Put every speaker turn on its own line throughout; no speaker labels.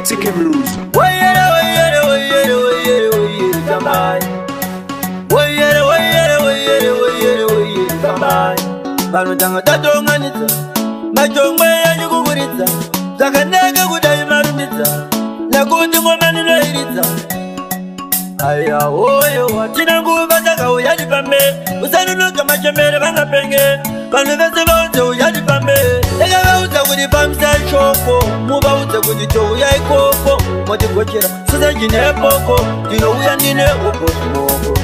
Ticket Blues.
Banutanga tatonganitsa majongwe yanyukukuritsa zakanaka kudai marumitsa nakuti ngomani noiritsa aya oyo watina nguva dzakauya ndipambe usanunuka machembere vangapenge vanhu vese vaudze uya ndipambe ndakavaudza kuti pamusashoko muvaudze kuti touya ikoko motigochera sasajinepoko ndinouya ndine ukosmoko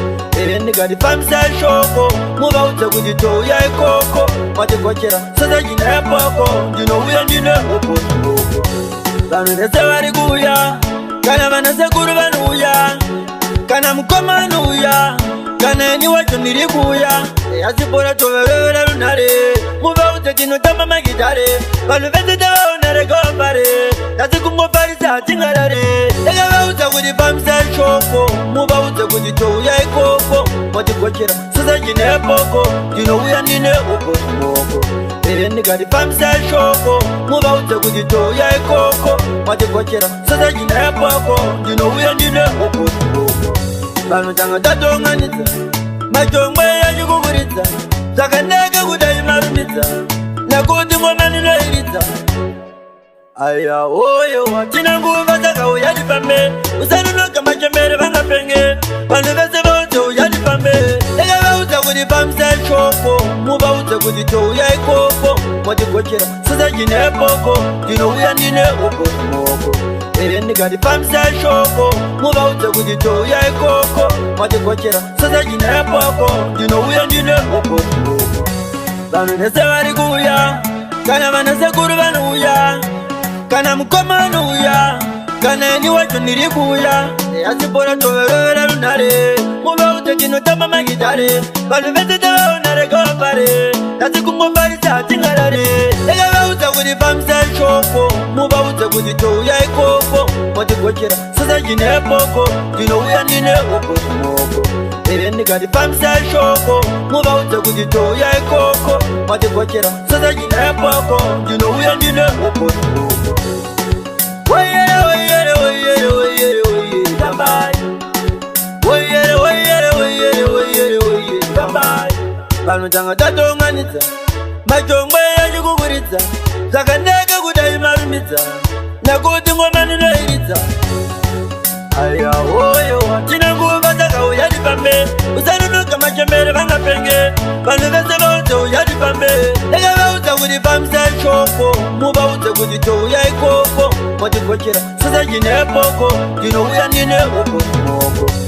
ndikati pamusashoko muvaudze kuti touya ikoko motigochera sasajinepoko ndinouya ndine ukosmoko vanhu vese vari kuuya kana vanasekuru vanouya kana mukomana uya kana eni wacho ndiri kuuya asipora tovevevera runhare muvaudze tinotamba magitare vanhu vese tavaonare kavambare asi kungofarisa hatingarare ndakavaudza kuti pamusashoko muvaudze kuti touya ikoko motigochera sasajinepoko ndinouya ndine ukosmoko ndikati pamusashoko muvaudze kuti touya ikoko motigochera sasajinepoko ndinouya ndine ukosmoko vanotanga tatonganidza majongwe yanyukukuritsa zvakanaka kudai marumitsa nakuti ngomani noiritsa aya oyo watina nguva dzakauya ndipambe usanunuka machembere vangapenge vanhu vese vaudze uya ndipambe ndakavaudza kuti pamusashoko muvaudze kuti touya ikoko motigochera sasajinepoko ndinouya ndine ukosmoko ndikati pamusashoko muvaudze kuti touya ikoko motigochera sasajinepoko ndinouya ndine ukosmoko vanhu vese vari kuuya kana vanasekuru vanouya kana mukomana uya kana eni wacho ndiri kuuya asipora tovevevera runhare muvaudze tinotamba magitare vanhu vese tavaonare kavambare asi kungofarisa hatingarare ndakavaudza kuti pamusashoko muvaudze kuti touya ikoko motigochera sasajinepoko ndinouya ndine ukosmoko ndikati pamusashoko muvaudze kuti touya ikoko motigochera sasajinepoko ndinouya ndine ukosmoko vanotanga tatonganidza majongwe yanyukukuritsa zvakanaka kudai marumitsa nakuti ngomani noiritsa aya oyo watina nguva dzakauya ndipambe usanunuka machembere vangapenge vanhu vese vaudze uya ndipambe ndakavaudza kuti pamusashoko muvaudze kuti touya ikoko motigochera sasajinepoko ndinouya ndine ukosmoko